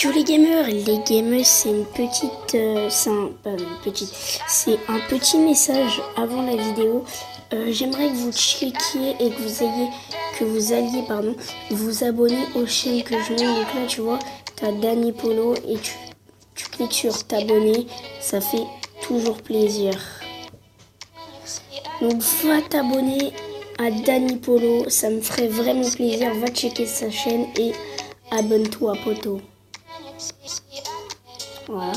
Yo les gamers, c'est une petite, c'est un petit message avant la vidéo. J'aimerais que vous checkiez et que vous alliez vous abonner aux chaînes que je mets. Donc là tu vois, t'as Danny Polo et tu cliques sur t'abonner, ça fait toujours plaisir. Donc va t'abonner à Danny Polo, ça me ferait vraiment plaisir. Va checker sa chaîne et abonne-toi poto. Voilà.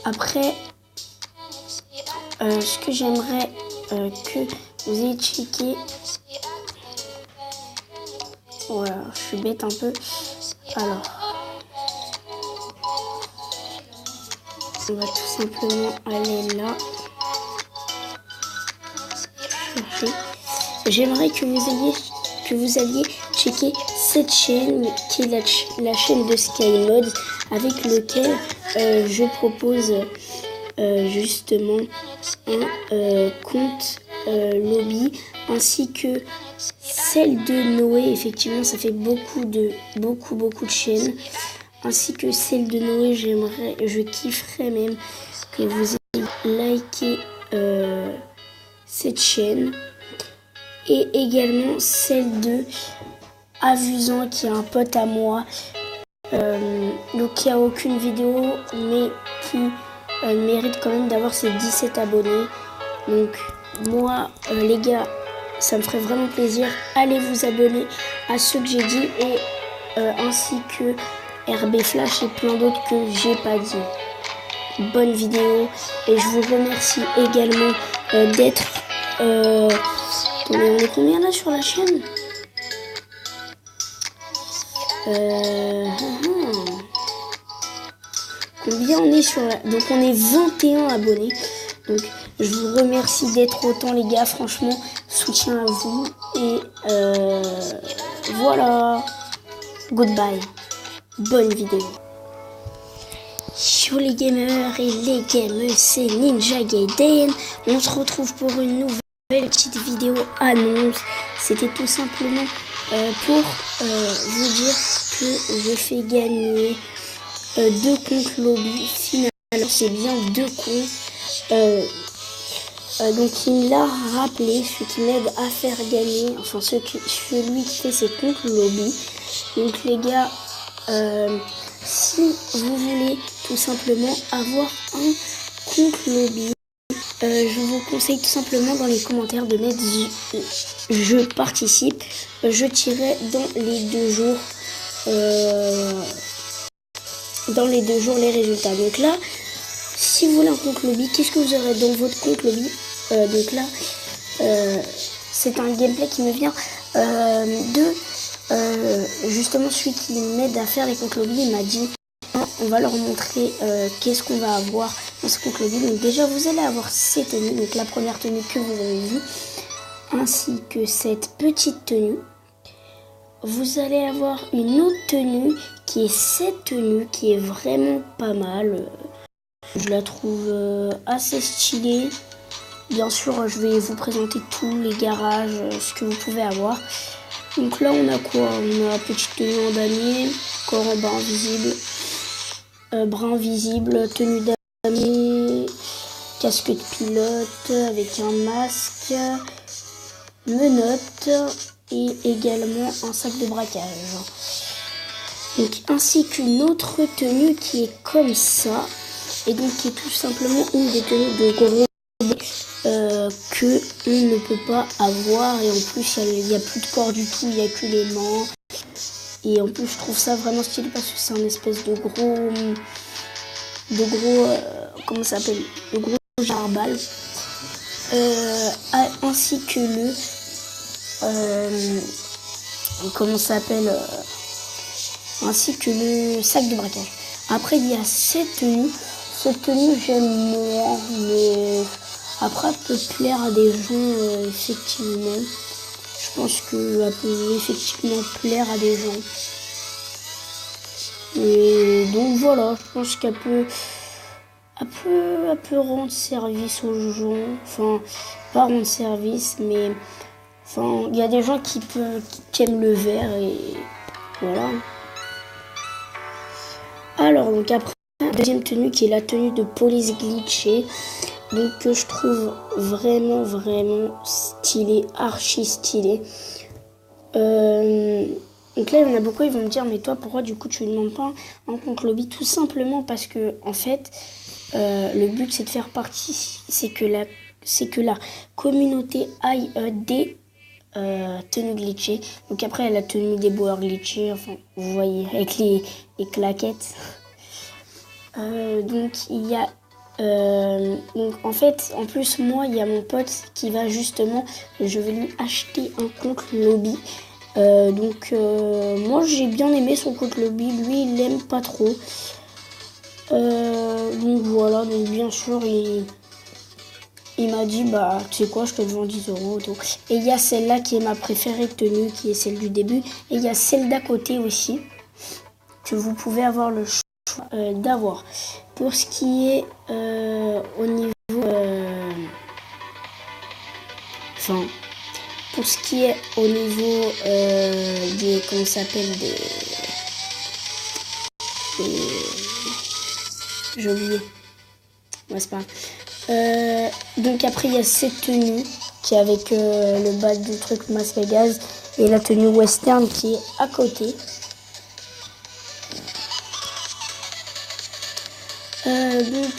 Après, ce que j'aimerais que vous ayez checké. Voilà, je suis bête un peu. Alors, on va tout simplement aller là. J'aimerais que vous alliez checker cette chaîne qui est la chaîne de SkyMod avec lequel je propose justement un compte lobby ainsi que celle de Noé. Effectivement, ça fait beaucoup de chaînes, ainsi que celle de Noé. Je kifferais même que vous ayez liké cette chaîne, et également celle de Avusant qui est un pote à moi, donc qui a aucune vidéo mais qui mérite quand même d'avoir ses 17 abonnés. Donc moi les gars, ça me ferait vraiment plaisir, allez vous abonner à ceux que j'ai dit et ainsi que RB Flash et plein d'autres que j'ai pas dit. Bonne vidéo et je vous remercie également d'être on est combien là sur la chaîne? Combien on est sur la... Donc on est 21 abonnés. Donc je vous remercie d'être autant les gars, franchement, soutien à vous. Et voilà. Goodbye. Bonne vidéo. Yo les gamers et les gamers, c'est Ninja Gaiden. On se retrouve pour une nouvelle petite vidéo annonce. C'était tout simplement pour vous dire que je fais gagner 2 comptes lobby. Finalement c'est bien 2 comptes. Donc il me l'a rappelé, ce qui m'aide à faire gagner, enfin celui qui fait ses comptes lobby. Donc les gars, si vous voulez tout simplement avoir un compte lobby, je vous conseille tout simplement dans les commentaires de mettre je participe. Je tirerai dans les 2 jours les résultats. Donc là, si vous voulez un compte lobby, qu'est-ce que vous aurez dans votre compte lobby? Donc là, c'est un gameplay qui me vient justement celui qui m'aide à faire les comptes lobby. Il m'a dit on va leur montrer qu'est-ce qu'on va avoir dans ce compte lobby. Donc déjà vous allez avoir ces tenues, donc la première tenue que vous avez vue, ainsi que cette petite tenue. Vous allez avoir une autre tenue qui est cette tenue qui est vraiment pas mal. Je la trouve assez stylée. Bien sûr, je vais vous présenter tous les garages, ce que vous pouvez avoir. Donc là, on a quoi? On a petite tenue en damier, corps en bas invisible, bras invisible, tenue damier, casque de pilote avec un masque, menottes et également un sac de braquage. Donc, ainsi qu'une autre tenue qui est comme ça, et donc qui est tout simplement une des tenues de gros que on ne peut pas avoir, et en plus il n'y a plus de corps du tout, il n'y a que les mains. Et en plus je trouve ça vraiment stylé parce que c'est un espèce de gros comment ça s'appelle, de gros jarbal, ainsi que le comment ça s'appelle, ainsi que le sac de braquage. Après il y a cette tenue j'aime moins, mais après elle peut plaire à des gens effectivement. Je pense qu'elle peut effectivement plaire à des gens. Et donc voilà, je pense qu'elle peut rendre service aux gens. Enfin, pas rendre service, mais enfin, il y a des gens qui aiment le vert et voilà. Alors, donc après, deuxième tenue qui est la tenue de police glitchée. Donc que je trouve vraiment stylé, archi stylé. Donc là il y en a beaucoup, ils vont me dire mais toi pourquoi du coup tu ne demandes pas un compte lobby? Tout simplement parce que en fait le but c'est de faire partie, c'est que la communauté aille des tenues glitchées. Donc après elle a la tenue des boers glitchés, enfin vous voyez avec les claquettes. Donc il y a donc en fait, en plus moi il y a mon pote qui va justement, je vais lui acheter un compte lobby. Moi j'ai bien aimé son compte lobby, lui il l'aime pas trop. Donc voilà, donc bien sûr il m'a dit bah tu sais quoi, je te le vends 10 € et tout. Et il y a celle-là qui est ma préférée de tenue, qui est celle du début. Et il y a celle d'à côté aussi, que vous pouvez avoir le choix d'avoir. Pour ce qui est au niveau pour ce qui est au niveau des comment ça s'appelle j'ai oublié. Ouais, c'est pas grave. Donc après il y a cette tenue qui est avec le bas du truc masque à gaz et la tenue western qui est à côté. Donc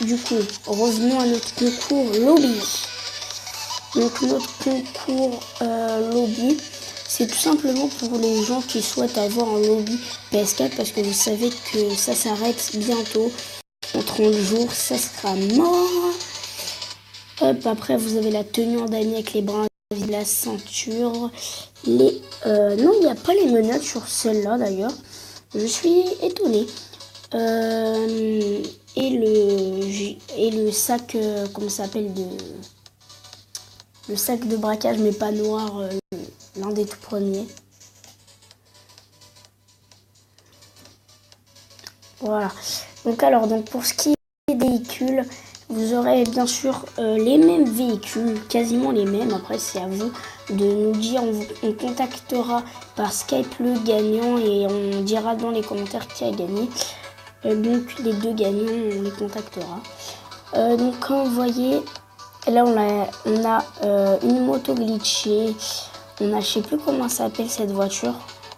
du coup revenons à notre concours lobby. Donc notre concours lobby, c'est tout simplement pour les gens qui souhaitent avoir un lobby PS4 parce que vous savez que ça s'arrête bientôt. En 30 jours, ça sera mort. Hop, après vous avez la tenue en damier avec les brins de la ceinture. Non, il n'y a pas les menottes sur celle-là d'ailleurs. Je suis étonnée. Et le sac, comment ça s'appelle le sac de braquage, mais pas noir, l'un des tout premiers. Voilà. Donc pour ce qui est des véhicules, vous aurez bien sûr les mêmes véhicules, quasiment les mêmes. Après, c'est à vous de nous dire. On contactera par Skype le gagnant et on dira dans les commentaires qui a gagné. Donc les deux gagnants, on les contactera. Donc comme vous voyez, là on a une moto glitchée. On a, je sais plus comment s'appelle cette voiture.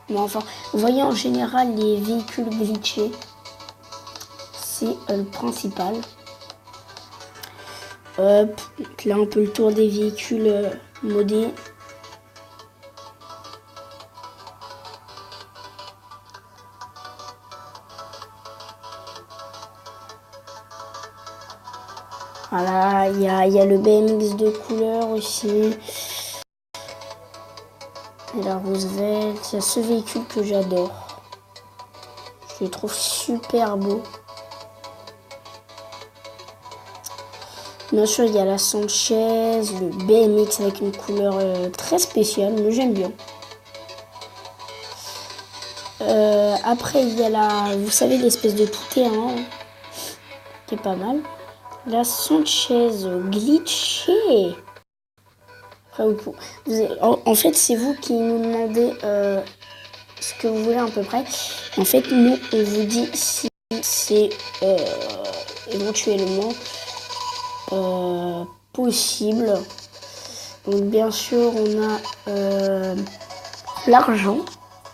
Mais enfin, vous voyez en général les véhicules glitchés. C'est le principal. Hop, là un peu le tour des véhicules modés. Voilà, il y a le BMX de couleur aussi. Et la Roosevelt, il y a ce véhicule que j'adore. Je le trouve super beau. Bien sûr, il y a la Sanchez, le BMX avec une couleur très spéciale, mais j'aime bien. Après, il y a vous savez, l'espèce de tout-terrain, qui est pas mal. La Sanchez glitchée. En fait, c'est vous qui nous demandez ce que vous voulez à peu près. En fait, nous, on vous dit si c'est éventuellement possible. Donc, bien sûr, on a l'argent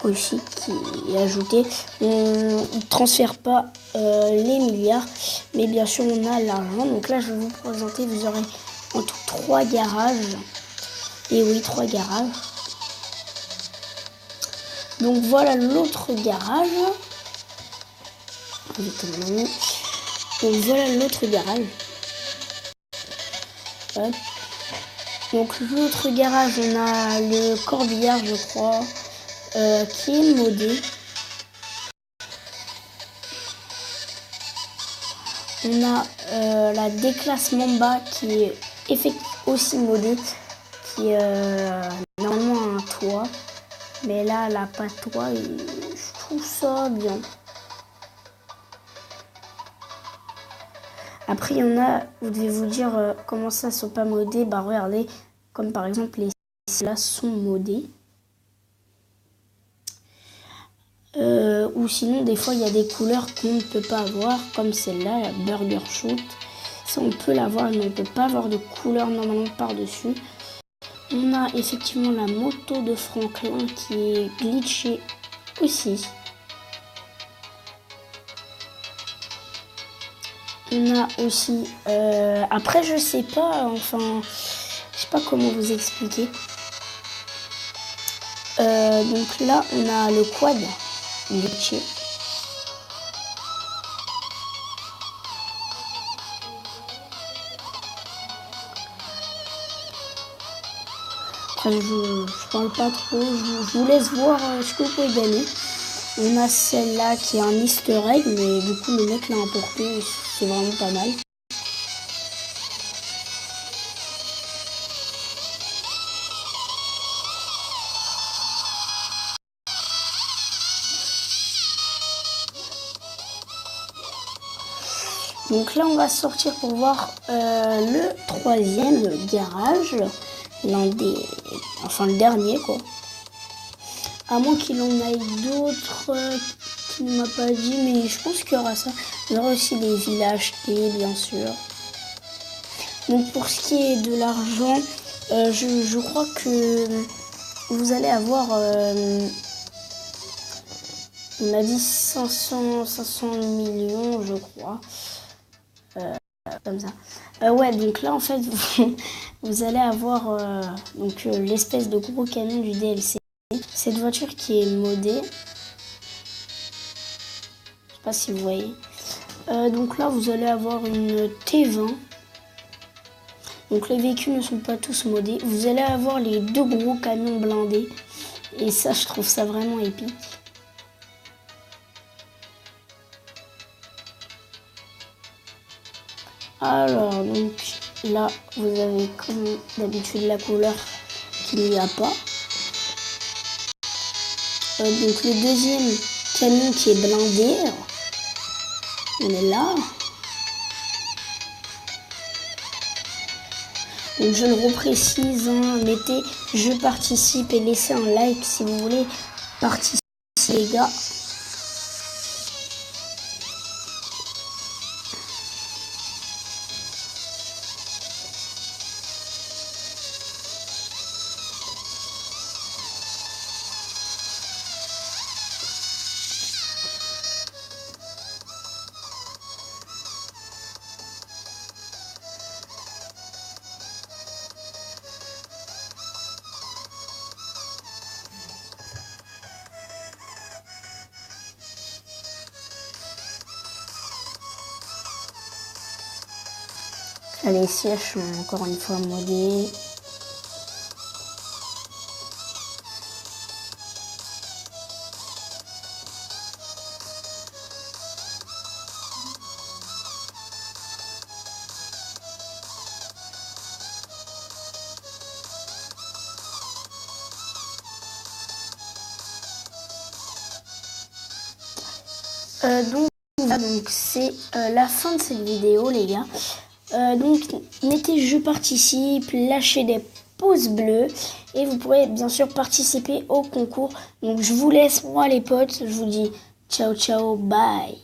aussi qui est ajouté. On ne transfère pas les milliards, mais bien sûr, on a l'argent. Donc là, je vais vous présenter, vous aurez en tout 3 garages. Et oui, 3 garages. Donc voilà l'autre garage. Donc voilà l'autre garage. Hop. Donc l'autre garage, on a le corbillard, je crois, qui est modé. On a la déclassement bas qui est aussi modée, qui est normalement un toit. Mais là, elle n'a pas de toit et je trouve ça bien. Après, il y en a, vous devez vous dire comment ça ne sont pas modés. Bah regardez, comme par exemple les là sont modés. Ou sinon, des fois, il y a des couleurs qu'on ne peut pas avoir, comme celle-là, la Burger Shoot. Ça, on peut l'avoir, mais on ne peut pas avoir de couleur normalement par-dessus. On a effectivement la moto de Franklin qui est glitchée aussi. On a aussi... après, je sais pas, enfin... Je sais pas comment vous expliquer. Donc là, on a le quad glitché. Après, je parle pas trop, je vous laisse voir ce que vous pouvez gagner. On a celle-là qui est un easter egg, mais du coup, le mec l'a importé, c'est vraiment pas mal. Donc là, on va sortir pour voir le troisième garage, enfin le dernier quoi. À moins qu'il en aille d'autres qu'il ne m'a pas dit, mais je pense qu'il y aura ça. Il y aura aussi des villages T, bien sûr. Donc pour ce qui est de l'argent, je crois que vous allez avoir, on a dit 500 millions, je crois. Comme ça. Ouais, donc là en fait vous allez avoir l'espèce de gros camion du DLC. Cette voiture qui est modée. Je sais pas si vous voyez. Donc là vous allez avoir une T20. Donc les véhicules ne sont pas tous modés. Vous allez avoir les deux gros camions blindés. Et ça, je trouve ça vraiment épique. Alors, donc là, vous avez comme d'habitude la couleur qu'il n'y a pas. Donc le deuxième camion qui est blindé, on est là. Donc je le reprécise, hein, mettez je participe et laissez un like si vous voulez participer les gars. Les sièges sont encore une fois modés. Donc c'est la fin de cette vidéo les gars. Donc mettez je participe, lâchez des pouces bleus et vous pourrez bien sûr participer au concours. Donc je vous laisse moi les potes, je vous dis ciao ciao bye.